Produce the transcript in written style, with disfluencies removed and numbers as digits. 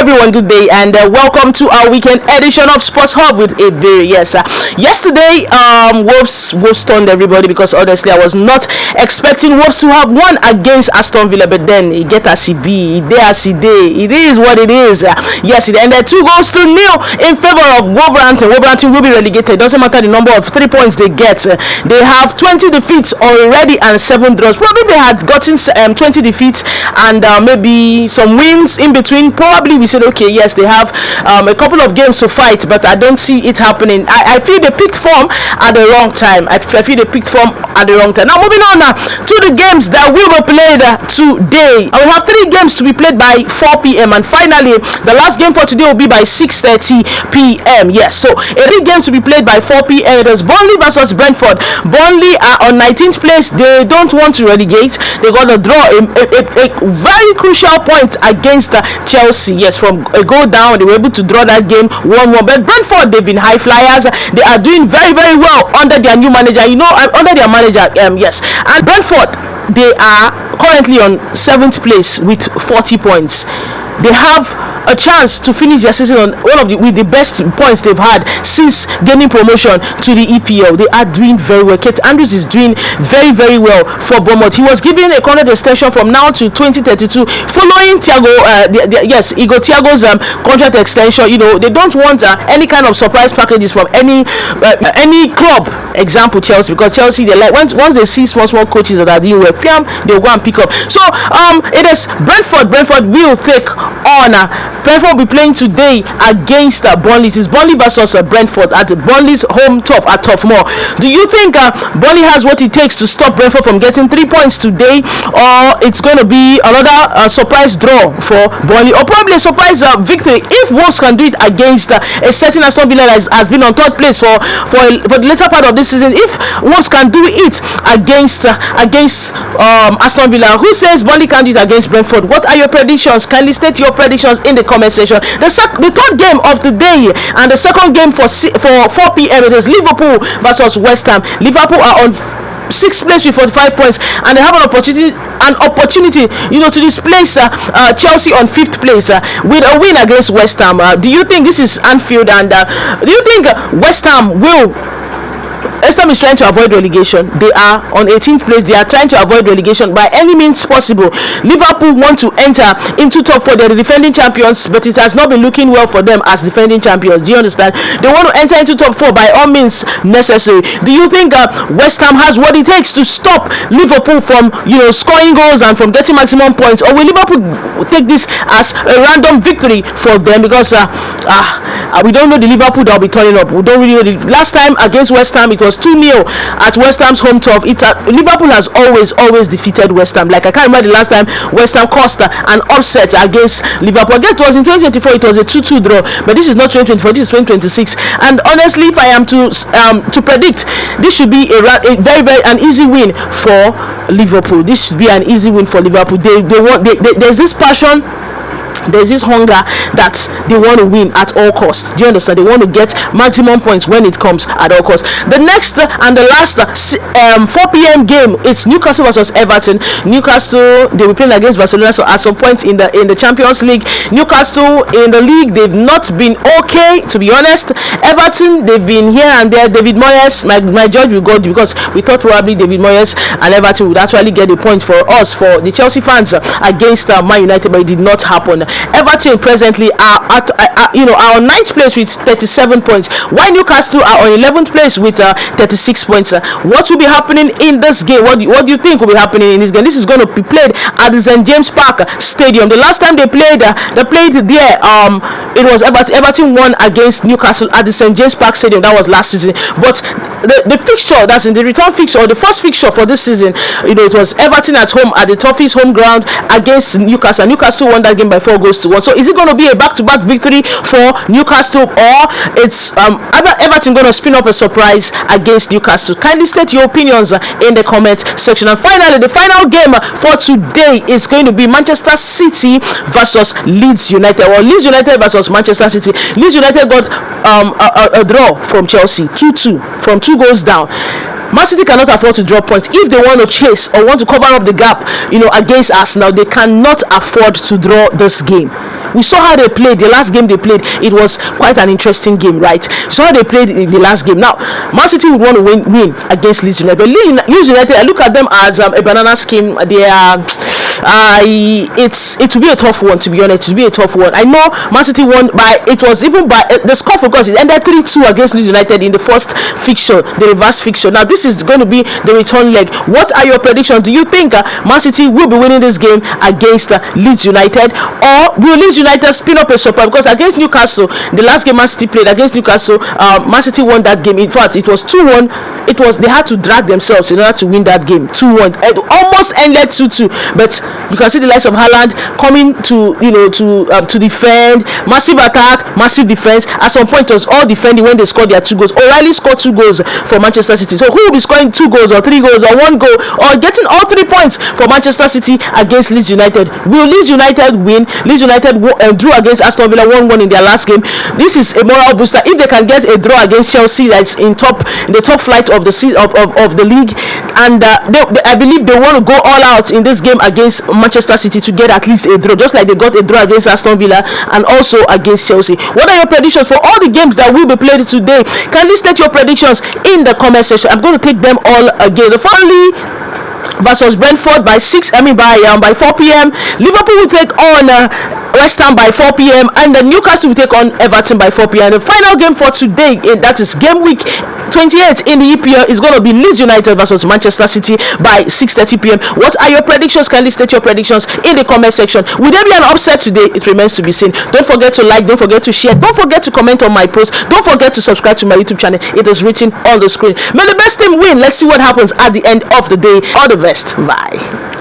everyone, good day, and welcome to our weekend edition of Sports Hub with Ebere. Yes, yesterday, Wolves stunned everybody because honestly, I was not expecting Wolves to have won against Aston Villa, but then it get as it be, it is what it is. Yes, it ended 2-0 in favor of Wolverhampton. Wolverhampton will be relegated. Doesn't matter the number of 3 points they get. They have 20 defeats already and 7 draws. Probably they had gotten 20 defeats and maybe some wins in between. Probably we said, okay, yes, they have a couple of games to fight, but I don't see it happening. I feel they picked form at the wrong time. I feel they picked form at the wrong time. Now moving on to the games that will be played today. I will have 3 games to be played by 4 p.m. and finally the last game for today will be by 6:30 p.m. Yes, so 3 games to be played by 4 p.m. It is Burnley versus Brentford. Burnley are on 19th place. They don't want to relegate. They got to draw a very crucial point against Chelsea. Yes, from a goal down, they were able to draw that game 1-1. But Brentford, they've been high flyers. They are doing very, very well under their new manager. Under their manager, yes. And Brentford, they are currently on 7th place with 40 points. They have a chance to finish their season on with the best points they've had since gaining promotion to the EPL. They are doing very well. Kate Andrews is doing very, very well for Bournemouth. He was given a contract extension from now to 2032 following Thiago's contract extension. They don't want any kind of surprise packages from any club. Example Chelsea, because Chelsea, they like once they see small coaches that are doing well, they'll go and pick up. So it is Brentford will take on Brentford will be playing today against Burnley. It is Burnley versus Brentford at Burnley's home turf at Turf Moor. Do you think Burnley has what it takes to stop Brentford from getting 3 points today, or it's going to be another surprise draw for Burnley, or probably a surprise victory if Wolves can do it against a certain Aston Villa that has been on 3rd place for the later part of this season? If Wolves can do it against Aston Villa, who says Burnley can do it against Brentford? What are your predictions? Kindly state your predictions in the comment section. The 3rd game of the day and the 2nd game for 4 p.m. it is Liverpool versus West Ham. Liverpool are on 6th place with 45 points, and they have an opportunity to displace Chelsea on 5th place with a win against West Ham. Do you think this is Anfield, and do you think West Ham is trying to avoid relegation? They are on 18th place. They are trying to avoid relegation by any means possible. Liverpool want to enter into top 4. They're the defending champions, but it has not been looking well for them as defending champions. Do you understand? They want to enter into top 4 by all means necessary. Do you think West Ham has what it takes to stop Liverpool from scoring goals and from getting maximum points, or will Liverpool take this as a random victory for them? Because we don't know the Liverpool that will be turning up. We don't really know. Last time against West Ham, it was 2-0 at West Ham's home turf. Liverpool has always defeated West Ham. Like, I can't remember the last time West Ham caused an upset against Liverpool. I guess it was in 2024. It was a 2-2 draw, but this is not 2024. This is 2026. And honestly, if I am to predict, this should be a very, very an easy win for Liverpool. This should be an easy win for Liverpool. There's this passion. There's this hunger that they want to win at all costs. Do you understand? They want to get maximum points when it comes at all costs. The next and the last 4 p.m. game, it's Newcastle versus Everton. Newcastle, they will be playing against Barcelona. So at some point in the Champions League, Newcastle in the league, they've not been okay, to be honest. Everton, they've been here and there. David Moyes, my judge will go, because we thought probably David Moyes and Everton would actually get a point for us, for the Chelsea fans, against Man United, but it did not happen. Everton presently are on 9th place with 37 points, while Newcastle are on 11th place with 36 points. What will be happening in this game? What do you think will be happening in this game? This is going to be played at the St. James Park Stadium. The last time they played there, it was Everton won against Newcastle at the St. James Park Stadium. That was last season. But the fixture, that's in the return fixture, or the first fixture for this season, it was Everton at home at the Toffees home ground against Newcastle. Newcastle won that game by 4-1. So is it going to be a back-to-back victory for Newcastle, or it's either Everton going to spin up a surprise against Newcastle? Kindly state your opinions in the comment section. And finally, the final game for today is going to be Manchester City versus Leeds United, or Leeds United versus Manchester City. Leeds United got a draw from Chelsea, 2-2, from 2 goals down. Man City cannot afford to drop points if they want to chase or want to cover up the gap, against Arsenal. They cannot afford to draw this game. We saw how they played the last game they played. It was quite an interesting game, right? So how they played in the last game. Now, Man City would want to win against Leeds United. But Leeds United, I look at them as a banana scheme. They are. It will be a tough one, to be honest. It will be a tough one. I know Man City won by. It was even by the score for goals. It ended 3-2 against Leeds United in the first fixture, the reverse fixture. Now this is going to be the return leg. What are your predictions? Do you think Man City will be winning this game against Leeds United, or will Leeds United spin up a surprise? Because against Newcastle, the last game Man City played against Newcastle, Man City won that game. In fact, it was 2-1. They had to drag themselves in order to win that game. 2-1. It almost ended 2-2, but you can see the likes of Haaland coming to defend, massive attack, massive defense. At some point, it was all defending when they scored their 2 goals. O'Reilly scored 2 goals for Manchester City. So who will be scoring 2 goals or 3 goals or 1 goal or getting all 3 points for Manchester City against Leeds United? Will Leeds United win? Leeds United drew against Aston Villa 1-1 in their last game. This is a moral booster if they can get a draw against Chelsea, that's in the top flight of the league, and I believe they want to go all out in this game against Manchester City to get at least a draw, just like they got a draw against Aston Villa and also against Chelsea. What are your predictions for all the games that will be played today? Kindly state your predictions in the comment section. I'm going to take them all again. The Burnley versus Brentford by 4 p.m. Liverpool will take on West Ham by 4 p.m. and the Newcastle will take on Everton by 4 p.m. The final game for today, that is game week 28 in the EPL, is going to be Leeds United versus Manchester City by 6:30 p.m. What are your predictions? Kindly state your predictions in the comment section. Will there be an upset today? It remains to be seen. Don't forget to like, don't forget to share, don't forget to comment on my post, don't forget to subscribe to my YouTube channel. It is written on the screen. May the best team win. Let's see what happens at the end of the day. All the best. Bye.